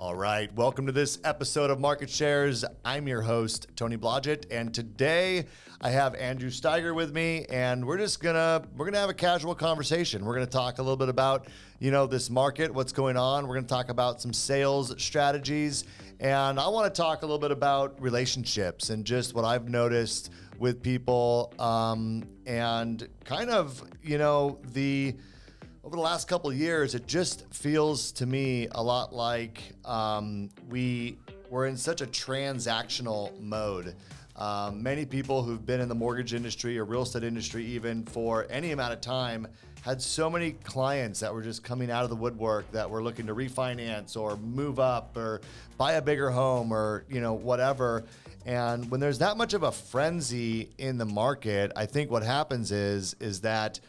All right, welcome to this episode of Market Shares. I'm your host, Tony Blodgett, and today I have Andrew Stiger with me, and we're gonna have a casual conversation. We're gonna talk a little bit about, this market, what's going on. We're gonna talk about some sales strategies, and I want to talk a little bit about relationships and just what I've noticed with people, and kind of, over the last couple of years, it just feels to me a lot like we're in such a transactional mode. Many people who've been in the mortgage industry or real estate industry even for any amount of time had so many clients that were just coming out of the woodwork that were looking to refinance or move up or buy a bigger home or whatever. And when there's that much of a frenzy in the market, I think what happens is that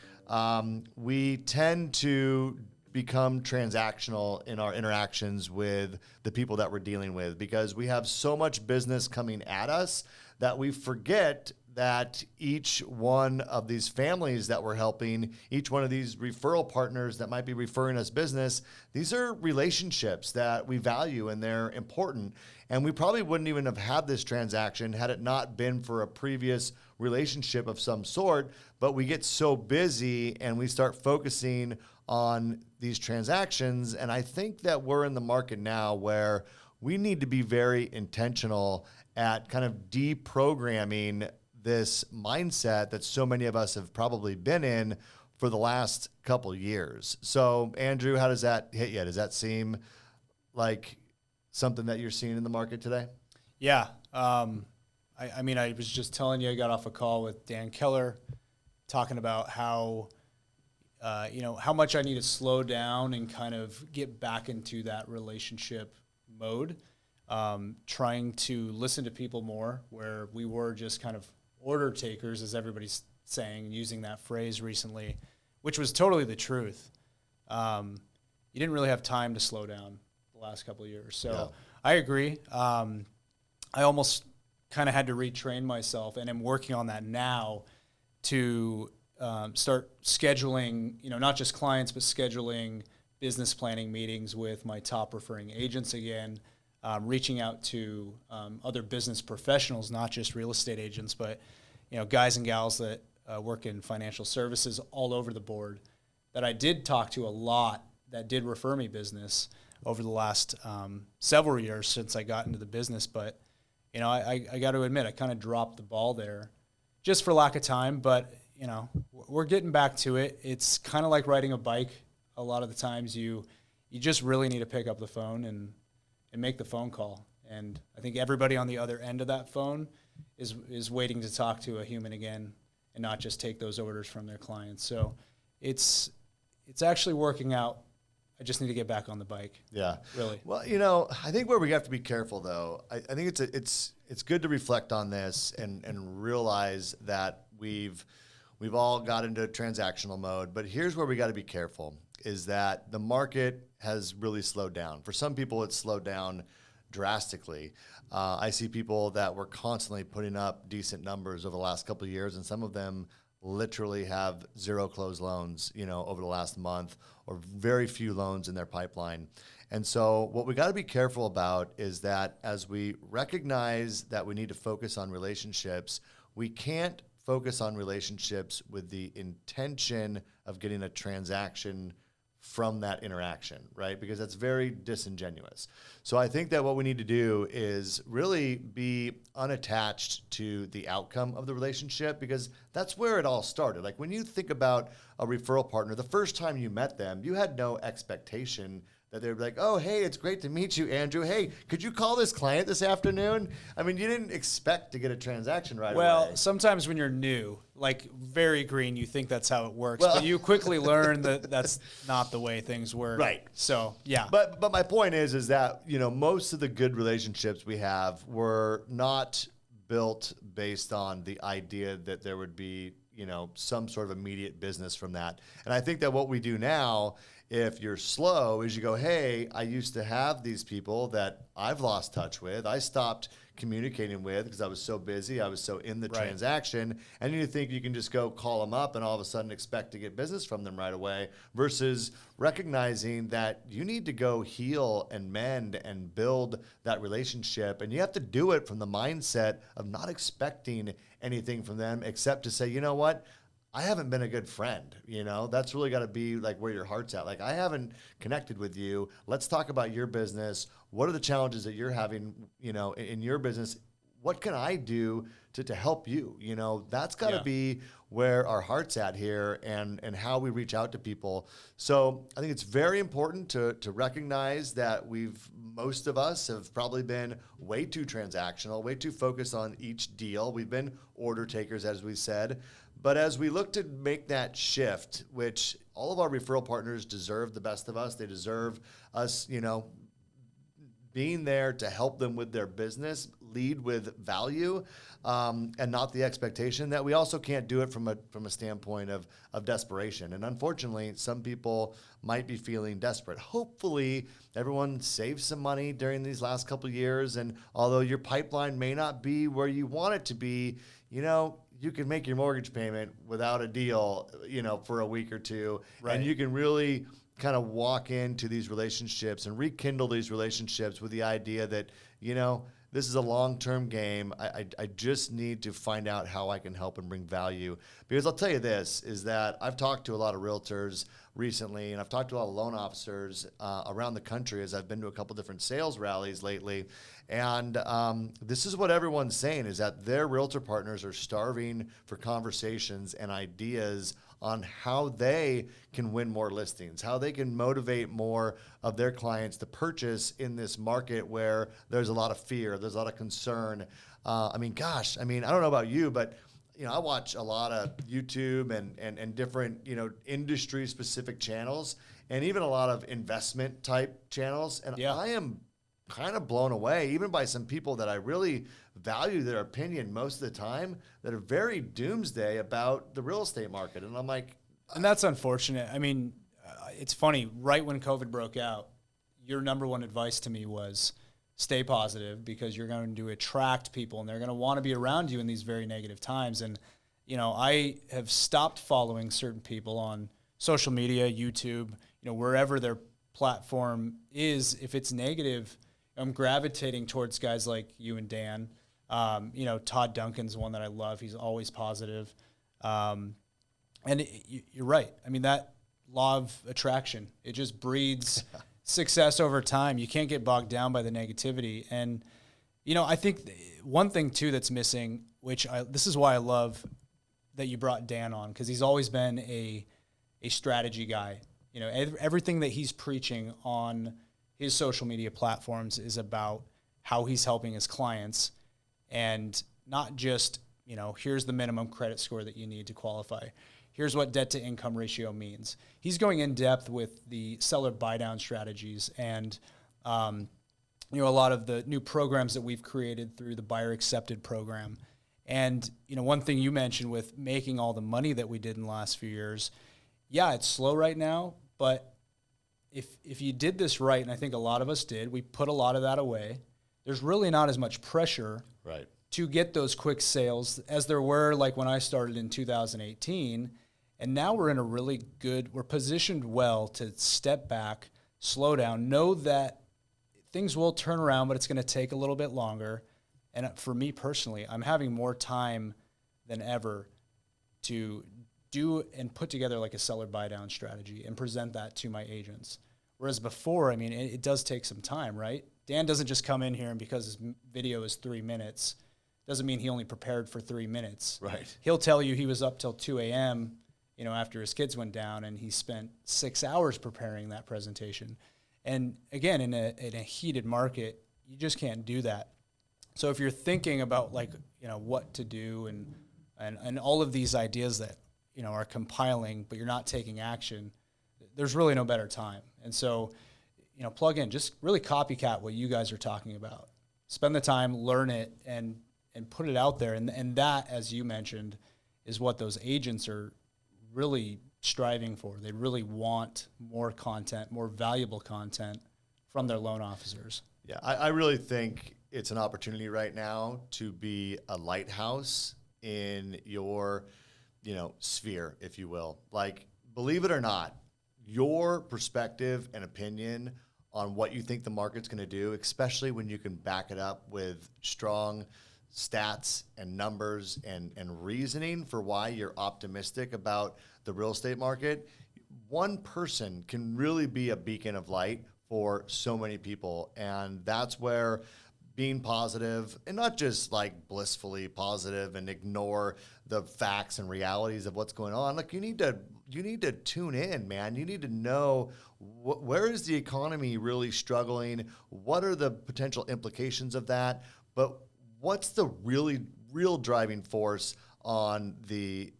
we tend to become transactional in our interactions with the people that we're dealing with because we have so much business coming at us that we forget that each one of these families that we're helping, each one of these referral partners that might be referring us business, these are relationships that we value and they're important. And we probably wouldn't even have had this transaction had it not been for a previous relationship of some sort, but we get so busy and we start focusing on these transactions. And I think that we're in the market now where we need to be very intentional at kind of deprogramming this mindset that so many of us have probably been in for the last couple of years. So Andrew, how does that hit you? Does that seem like something that you're seeing in the market today? Yeah. I was just telling you, I got off a call with Dan Keller talking about how much I need to slow down and kind of get back into that relationship mode, trying to listen to people more where we were just kind of order takers, as everybody's saying, using that phrase recently, which was totally the truth. You didn't really have time to slow down the last couple of years. So yeah. I agree. I almost kind of had to retrain myself, and I'm working on that now to start scheduling, not just clients, but scheduling business planning meetings with my top referring agents again, reaching out to other business professionals, not just real estate agents, but guys and gals that work in financial services all over the board that I did talk to a lot that did refer me business over the last several years since I got into the business. But I got to admit, I kind of dropped the ball there just for lack of time, but we're getting back to it. It's kind of like riding a bike. A lot of the times you just really need to pick up the phone and make the phone call. And I think everybody on the other end of that phone is waiting to talk to a human again and not just take those orders from their clients. So it's actually working out. I just need to get back on the bike. Yeah. Really. Well, I think where we have to be careful though, I think it's good to reflect on this and realize that we've all got into transactional mode, but here's where we got to be careful is that the market has really slowed down. For some people, it's slowed down drastically. I see people that were constantly putting up decent numbers over the last couple of years, and some of them literally have zero closed loans, over the last month, or very few loans in their pipeline. And so what we got to be careful about is that as we recognize that we need to focus on relationships, we can't focus on relationships with the intention of getting a transaction from that interaction, right? Because that's very disingenuous. So I think that what we need to do is really be unattached to the outcome of the relationship, because that's where it all started. Like when you think about a referral partner, the first time you met them, you had no expectation that they would be like, oh, hey, it's great to meet you, Andrew. Hey, could you call this client this afternoon? I mean, you didn't expect to get a transaction right away. Well, sometimes when you're new, like very green, you think that's how it works. Well, but you quickly learn that that's not the way things work. Right. So, yeah. But my point is that, most of the good relationships we have were not built based on the idea that there would be, some sort of immediate business from that. And I think that what we do now, if you're slow, is you go, hey, I used to have these people that I've lost touch with. I stopped communicating with because I was so busy. I was so in the Right. transaction. And you think you can just go call them up and all of a sudden expect to get business from them right away versus recognizing that you need to go heal and mend and build that relationship. And you have to do it from the mindset of not expecting anything from them except to say, you know what? I haven't been a good friend, that's really got to be like where your heart's at. Like, I haven't connected with you. Let's talk about your business. What are the challenges that you're having, in your business? What can I do to help you? That's got to be where our heart's at here and how we reach out to people. So I think it's very important to recognize that most of us have probably been way too transactional, way too focused on each deal. We've been order takers, as we said. But as we look to make that shift, which all of our referral partners deserve the best of us, they deserve us, being there to help them with their business, lead with value, and not the expectation that we also can't do it from a standpoint of desperation. And unfortunately, some people might be feeling desperate. Hopefully, everyone saves some money during these last couple of years. And although your pipeline may not be where you want it to be, you can make your mortgage payment without a deal, for a week or two. Right. And you can really kind of walk into these relationships and rekindle these relationships with the idea that, this is a long-term game. I just need to find out how I can help and bring value. Because I'll tell you this, is that I've talked to a lot of realtors recently, and I've talked to a lot of loan officers around the country as I've been to a couple different sales rallies lately. And this is what everyone's saying, is that their realtor partners are starving for conversations and ideas on how they can win more listings, how they can motivate more of their clients to purchase in this market where there's a lot of fear, there's a lot of concern. I don't know about you, but I watch a lot of YouTube and different, industry specific channels and even a lot of investment type channels. And I am kind of blown away, even by some people that I really value their opinion most of the time, that are very doomsday about the real estate market. And I'm like, and that's unfortunate. It's funny, right when COVID broke out, your number one advice to me was stay positive, because you're going to attract people and they're going to want to be around you in these very negative times. And, I have stopped following certain people on social media, YouTube, wherever their platform is. If it's negative, I'm gravitating towards guys like you and Dan. Todd Duncan's one that I love. He's always positive. You're right. That law of attraction, it just breeds success over time. You can't get bogged down by the negativity. And, I think one thing too that's missing, this is why I love that you brought Dan on, because he's always been a strategy guy. Everything that he's preaching on his social media platforms is about how he's helping his clients, and not just, here's the minimum credit score that you need to qualify. Here's what debt to income ratio means. He's going in depth with the seller buy down strategies and, a lot of the new programs that we've created through the buyer accepted program. And, one thing you mentioned with making all the money that we did in the last few years, it's slow right now, but if you did this right, and I think a lot of us did, we put a lot of that away. There's really not as much pressure to get those quick sales as there were like when I started in 2018. And now we're in a really we're positioned well to step back, slow down, know that things will turn around, but it's going to take a little bit longer. And for me personally, I'm having more time than ever to do and put together like a seller buy down strategy and present that to my agents. Whereas before, it does take some time, right? Dan doesn't just come in here and because his video is 3 minutes, doesn't mean he only prepared for 3 minutes. Right. He'll tell you he was up till 2 a.m., after his kids went down, and he spent 6 hours preparing that presentation. And again, in a heated market, you just can't do that. So if you're thinking about what to do and all of these ideas that, are compiling, but you're not taking action, there's really no better time. And so, plug in, just really copycat what you guys are talking about. Spend the time, learn it, and put it out there. And that, as you mentioned, is what those agents are really striving for. They really want more content, more valuable content from their loan officers. Yeah, I really think it's an opportunity right now to be a lighthouse in your, sphere, if you will. Like, believe it or not, your perspective and opinion on what you think the market's going to do, especially when you can back it up with strong stats and numbers and reasoning for why you're optimistic about the real estate market, one person can really be a beacon of light for so many people. And that's where being positive, and not just like blissfully positive and ignore the facts and realities of what's going on. Like, you need to tune in, man. You need to know where is the economy really struggling? What are the potential implications of that? But what's the real driving force on the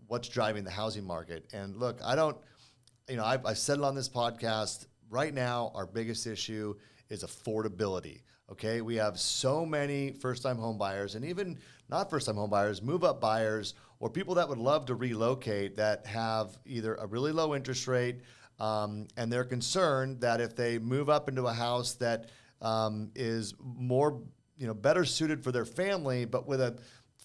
what's driving the housing market? And look, I've said it on this podcast. Right now, our biggest issue is affordability. Okay, we have so many first-time home buyers, and even not first-time home buyers, move-up buyers, or people that would love to relocate that have either a really low interest rate, and they're concerned that if they move up into a house that is more, better suited for their family, but with a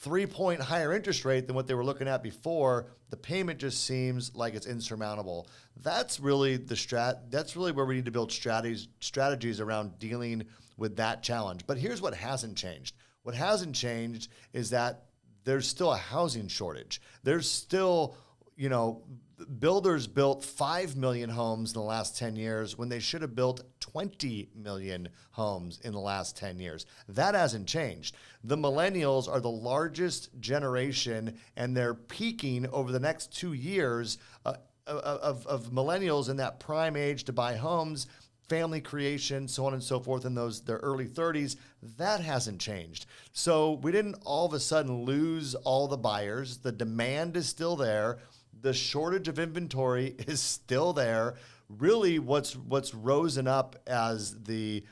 3-point higher interest rate than what they were looking at before, the payment just seems like it's insurmountable. That's really that's really where we need to build strategies around dealing with that challenge. But here's what hasn't changed. What hasn't changed is that there's still a housing shortage. There's still, builders built 5 million homes in the last 10 years when they should have built 20 million homes in the last 10 years. That hasn't changed. The millennials are the largest generation, and they're peaking over the next 2 years of millennials in that prime age to buy homes, family creation, so on and so forth, in their early 30s. That hasn't changed. So we didn't all of a sudden lose all the buyers. The demand is still there. The shortage of inventory is still there. Really, what's risen up as the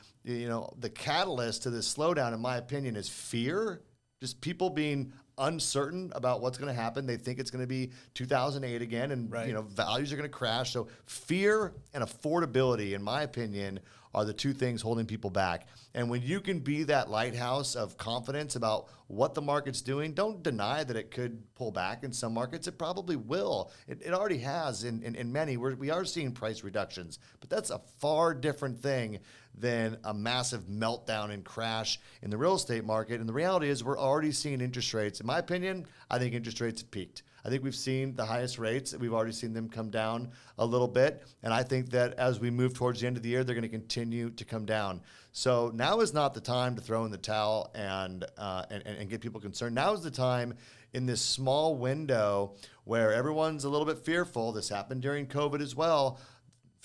catalyst to this slowdown, in my opinion, is fear. Just people being uncertain about what's going to happen. They think it's going to be 2008 again, and right. Values are going to crash. So fear and affordability, in my opinion, are the two things holding people back. And when you can be that lighthouse of confidence about what the market's doing, don't deny that it could pull back in some markets. It probably will. It already has in many. We are seeing price reductions, but that's a far different thing than a massive meltdown and crash in the real estate market. And the reality is we're already seeing interest rates. In my opinion, I think interest rates have peaked. I think we've seen the highest rates. We've already seen them come down a little bit. And I think that as we move towards the end of the year, they're going to continue to come down. So now is not the time to throw in the towel and get people concerned. Now is the time, in this small window where everyone's a little bit fearful. This happened during COVID as well.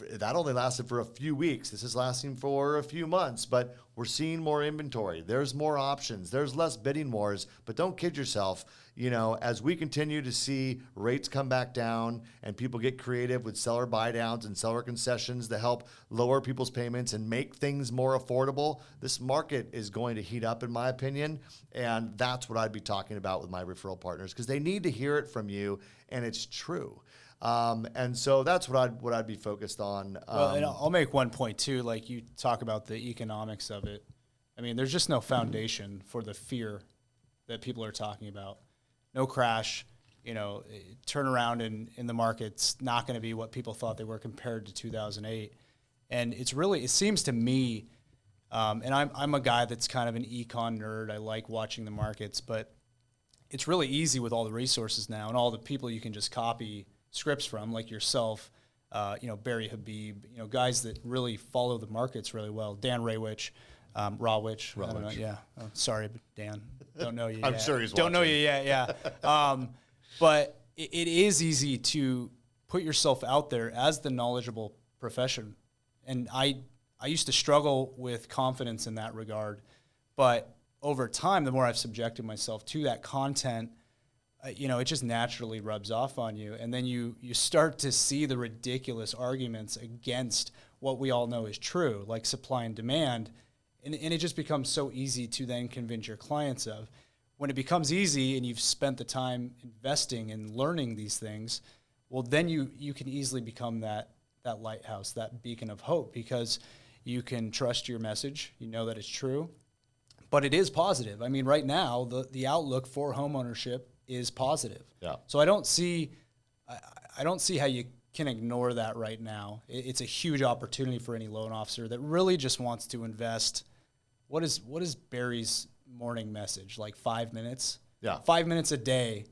That only lasted for a few weeks. This is lasting for a few months, but we're seeing more inventory. There's more options. There's less bidding wars, but don't kid yourself. As we continue to see rates come back down and people get creative with seller buy downs and seller concessions to help lower people's payments and make things more affordable, this market is going to heat up, in my opinion. And that's what I'd be talking about with my referral partners, because they need to hear it from you, and it's true. And so that's what I'd be focused on. Well, and I'll make one point too. Like, you talk about the economics of it. I mean, there's just no foundation for the fear that people are talking about. No crash, turnaround in the market's not going to be what people thought they were compared to 2008. And it seems to me, and I'm a guy that's kind of an econ nerd. I like watching the markets, but it's really easy with all the resources now and all the people you can just copy scripts from, like yourself, Barry Habib, guys that really follow the markets really well. Dan Rawich, Rawich. I don't know, yeah. Oh, sorry, Dan. Don't know you yet. I'm sure he's watching. Don't know you yet, yeah. But it is easy to put yourself out there as the knowledgeable profession. And I used to struggle with confidence in that regard. But over time, the more I've subjected myself to that content, it just naturally rubs off on you. And then you start to see the ridiculous arguments against what we all know is true, like supply and demand. And it just becomes so easy to then convince your clients of. When it becomes easy and you've spent the time investing and learning these things, well, then you can easily become that lighthouse, that beacon of hope, because you can trust your message. You know that it's true. But it is positive. I mean, right now, the outlook for homeownership is positive. Yeah. So I don't see how you can ignore that right now. It's a huge opportunity for any loan officer that really just wants to invest. What is Barry's morning message? Like 5 minutes? Yeah. 5 minutes a day.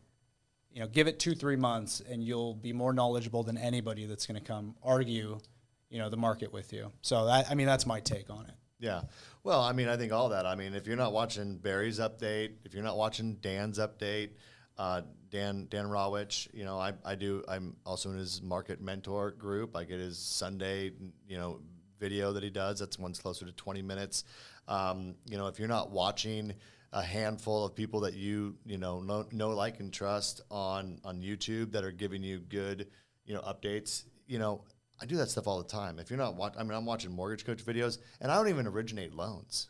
Give it 2-3 months, and you'll be more knowledgeable than anybody that's going to come argue, the market with you. So that's my take on it. Yeah. Well, I think all that. If you're not watching Barry's update, if you're not watching Dan's update, Dan Rawich, I'm also in his market mentor group. I get his Sunday, video that he does. That's one's closer to 20 minutes. If you're not watching a handful of people that know, like, and trust on YouTube that are giving you good, updates, I do that stuff all the time. If you're not I'm watching mortgage coach videos, and I don't even originate loans.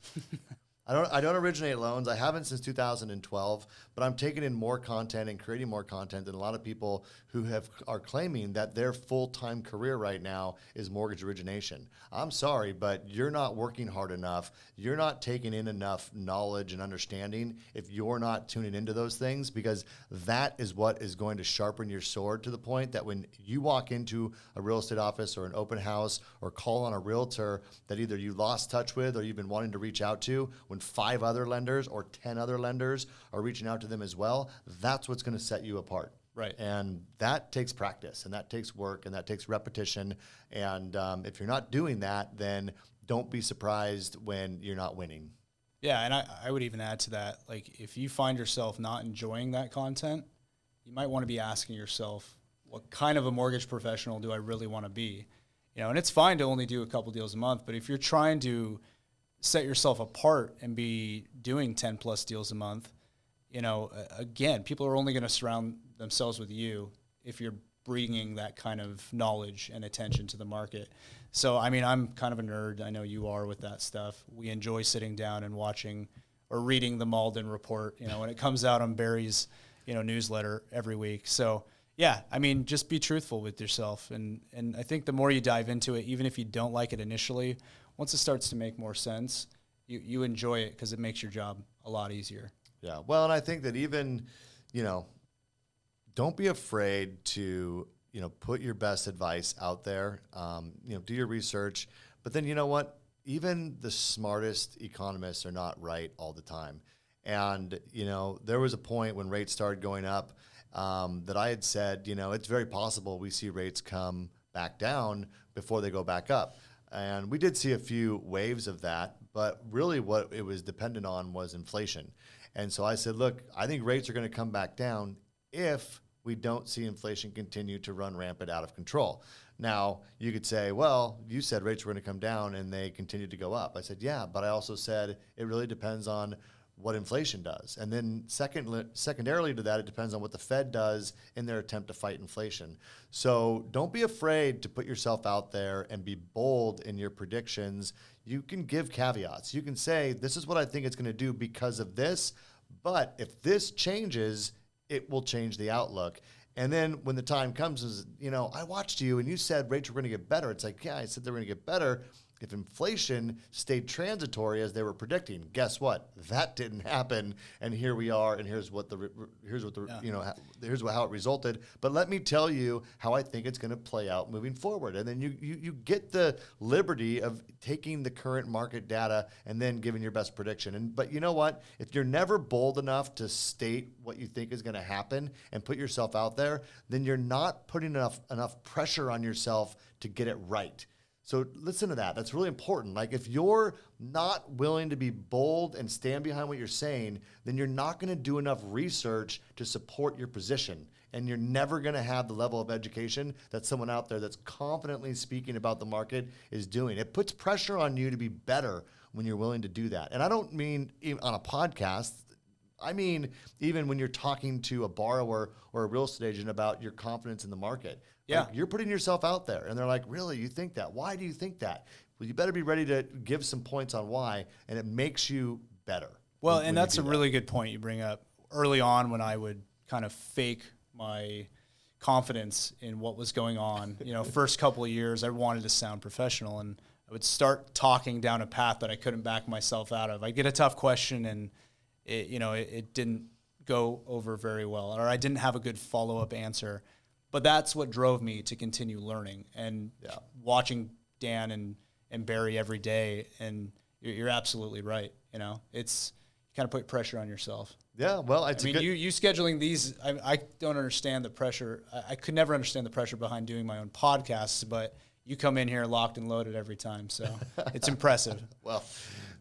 I don't originate loans. I haven't since 2012, but I'm taking in more content and creating more content than a lot of people who are claiming that their full-time career right now is mortgage origination. I'm sorry, but you're not working hard enough. You're not taking in enough knowledge and understanding if you're not tuning into those things, because that is what is going to sharpen your sword to the point that when you walk into a real estate office or an open house or call on a realtor that either you lost touch with or you've been wanting to reach out to, when 5 other lenders or 10 other lenders are reaching out to them as well, that's what's going to set you apart. Right. And that takes practice, and that takes work, and that takes repetition. And if you're not doing that, then don't be surprised when you're not winning. Yeah, and I would even add to that, like, if you find yourself not enjoying that content, you might want to be asking yourself, what kind of a mortgage professional do I really want to be? And it's fine to only do a couple deals a month, but if you're trying to set yourself apart and be doing 10 plus deals a month, again, people are only going to surround themselves with you if you're bringing that kind of knowledge and attention to the market. So, I'm kind of a nerd. I know you are with that stuff. We enjoy sitting down and watching or reading the Malden report, when it comes out on Barry's, newsletter every week. So, yeah, just be truthful with yourself. And I think the more you dive into it, even if you don't like it initially, once it starts to make more sense, you enjoy it because it makes your job a lot easier. Yeah. Well, and I think that even, don't be afraid to, put your best advice out there, do your research. But then, you know what? Even the smartest economists are not right all the time. And, there was a point when rates started going up that I had said, it's very possible we see rates come back down before they go back up. And we did see a few waves of that, but really what it was dependent on was inflation. And so I said, look, I think rates are going to come back down if we don't see inflation continue to run rampant out of control. Now, you could say, well, you said rates were going to come down and they continued to go up. I said, yeah, but I also said it really depends on what inflation does. And then secondarily to that, it depends on what the Fed does in their attempt to fight inflation. So don't be afraid to put yourself out there and be bold in your predictions. You can give caveats. You can say, this is what I think it's going to do because of this, but if this changes, it will change the outlook. And then when the time comes, I watched you and you said rates were going to get better. It's like, yeah, I said they were going to get better if inflation stayed transitory as they were predicting. Guess what? That didn't happen, and here we are, and here's how it resulted. But let me tell you how I think it's going to play out moving forward. And then you get the liberty of taking the current market data and then giving your best prediction. But you know what? If you're never bold enough to state what you think is going to happen and put yourself out there, then you're not putting enough pressure on yourself to get it right. So listen to that. That's really important. Like, if you're not willing to be bold and stand behind what you're saying, then you're not going to do enough research to support your position. And you're never going to have the level of education that someone out there that's confidently speaking about the market is doing. It puts pressure on you to be better when you're willing to do that. And I don't mean even on a podcast. I mean, even when you're talking to a borrower or a real estate agent about your confidence in the market. Yeah. Like, you're putting yourself out there, and they're like, really, you think that? Why do you think that? Well, you better be ready to give some points on why, and it makes you better. Well, and that's a really good point you bring up. Early on, when I would kind of fake my confidence in what was going on, first couple of years, I wanted to sound professional, and I would start talking down a path that I couldn't back myself out of. I'd get a tough question and it didn't go over very well, or I didn't have a good follow-up answer. But that's what drove me to continue learning and watching Dan and Barry every day. And you're absolutely right. It's kind of put pressure on yourself. Yeah, well, you scheduling these, I don't understand the pressure. I could never understand the pressure behind doing my own podcasts, but you come in here locked and loaded every time, so it's impressive. Well,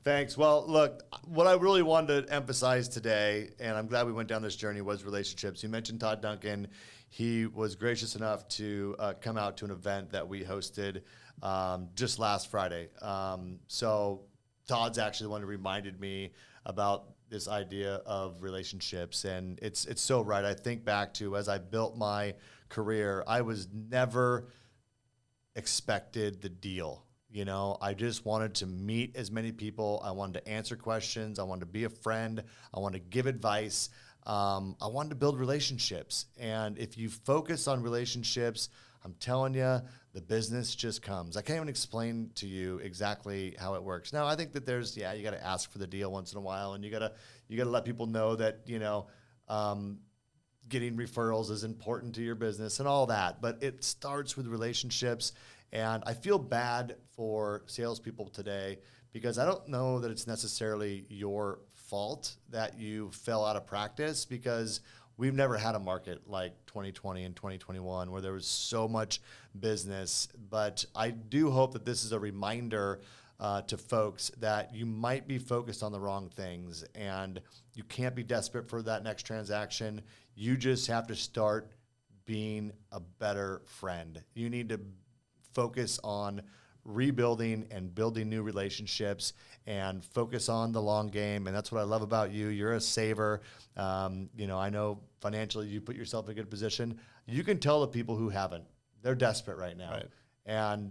thanks. Well, look, what I really wanted to emphasize today, and I'm glad we went down this journey, was relationships. You mentioned Todd Duncan. He was gracious enough to come out to an event that we hosted just last Friday. So Todd's actually the one who reminded me about this idea of relationships, and it's so right. I think back to as I built my career, I was never expected the deal. I just wanted to meet as many people. I wanted to answer questions. I wanted to be a friend. I wanted to give advice. I wanted to build relationships. And if you focus on relationships, I'm telling you, the business just comes. I can't even explain to you exactly how it works. Now, I think that there's, you got to ask for the deal once in a while, and you got to let people know that, getting referrals is important to your business and all that. But it starts with relationships. And I feel bad for salespeople today because I don't know that it's necessarily your fault that you fell out of practice, because we've never had a market like 2020 and 2021 where there was so much business. But I do hope that this is a reminder to folks that you might be focused on the wrong things, and you can't be desperate for that next transaction. You just have to start being a better friend. You need to focus on rebuilding and building new relationships and focus on the long game. And that's what I love about you. You're a saver. I know financially you put yourself in a good position. You can tell the people who haven't. They're desperate right now. Right. And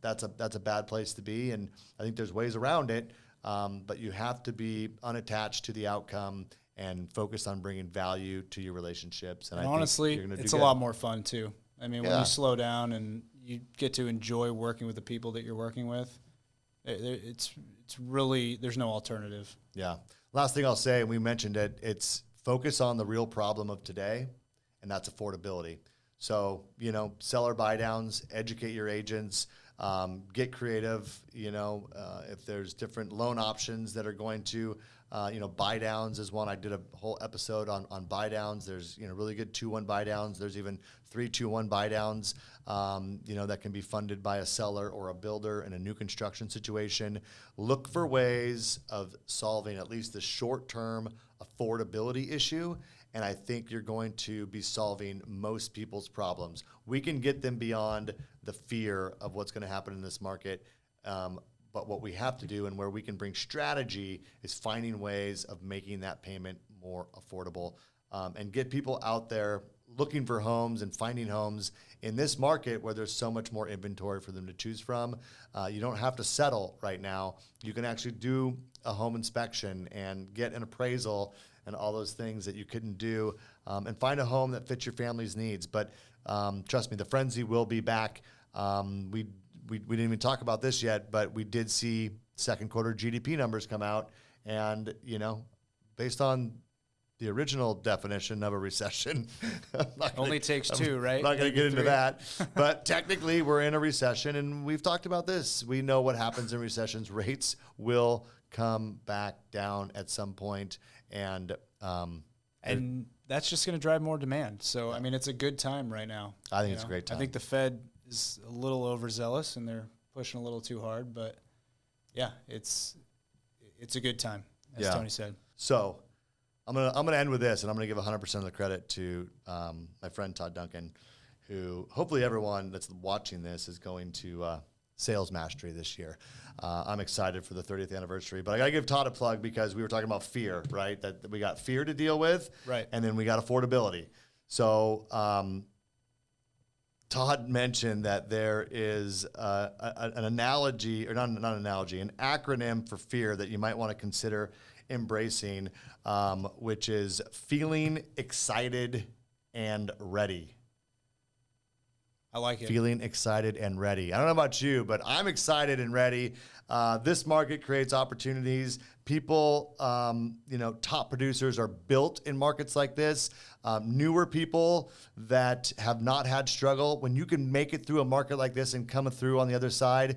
that's a bad place to be. And I think there's ways around it. But you have to be unattached to the outcome and focus on bringing value to your relationships. And honestly, it's a lot more fun too. I mean, when you slow down and you get to enjoy working with the people that you're working with, it's really, there's no alternative. Yeah. Last thing I'll say, and we mentioned it, it's focus on the real problem of today, and that's affordability. So, seller buy downs, educate your agents, get creative. If there's different loan options that are going to, buy downs is one. I did a whole episode on buy downs. There's, really good 2-1 buy downs. There's even 3-2-1 buy downs, that can be funded by a seller or a builder in a new construction situation. Look for ways of solving at least the short-term affordability issue. And I think you're going to be solving most people's problems. We can get them beyond the fear of what's going to happen in this market. But what we have to do and where we can bring strategy is finding ways of making that payment more affordable, and get people out there looking for homes and finding homes in this market where there's so much more inventory for them to choose from. You don't have to settle right now. You can actually do a home inspection and get an appraisal and all those things that you couldn't do, and find a home that fits your family's needs. But trust me, the frenzy will be back. We didn't even talk about this yet, but we did see second quarter GDP numbers come out, and based on the original definition of a recession, only takes two, right? I'm not going to get into that, but technically we're in a recession, and we've talked about this. We know what happens in recessions. Rates will come back down at some point, and that's just going to drive more demand. So, I mean, it's a good time right now. I think it's a great time. I think the Fed is a little overzealous and they're pushing a little too hard, but yeah, it's a good time, as Tony said. So I'm gonna end with this, and I'm gonna give 100% of the credit to my friend Todd Duncan, who hopefully everyone that's watching this is going to Sales Mastery this year. I'm excited for the 30th anniversary, but I gotta give Todd a plug because we were talking about fear, right? That we got fear to deal with, right? And then we got affordability. So Todd mentioned that there is an analogy, or not an analogy, an acronym for fear that you might want to consider embracing, which is feeling excited and ready. I like it. Feeling excited and ready. I don't know about you, but I'm excited and ready. This market creates opportunities. People, top producers are built in markets like this. Newer people that have not had struggle, when you can make it through a market like this and come through on the other side,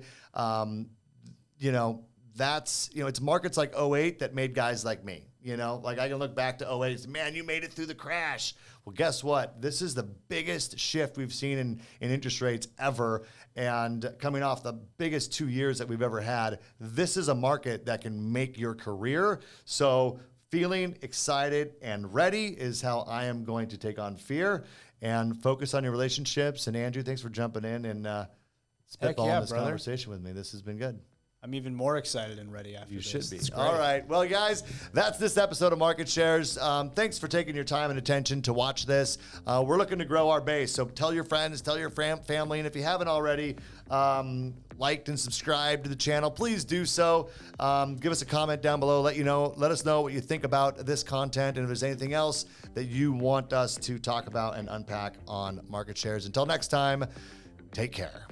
it's markets like '08 that made guys like me. Like I can look back to '08 and say, man, you made it through the crash. Well, guess what? This is the biggest shift we've seen in interest rates ever. And coming off the biggest 2 years that we've ever had, this is a market that can make your career. So feeling excited and ready is how I am going to take on fear and focus on your relationships. And Andrew, thanks for jumping in and spitballing this conversation with me. This has been good. I'm even more excited and ready after this. You should be. All right. Well, guys, that's this episode of Market Shares. Thanks for taking your time and attention to watch this. We're looking to grow our base. So tell your friends, tell your family. And if you haven't already liked and subscribed to the channel, please do so. Give us a comment down below. Let us know what you think about this content. And if there's anything else that you want us to talk about and unpack on Market Shares. Until next time, take care.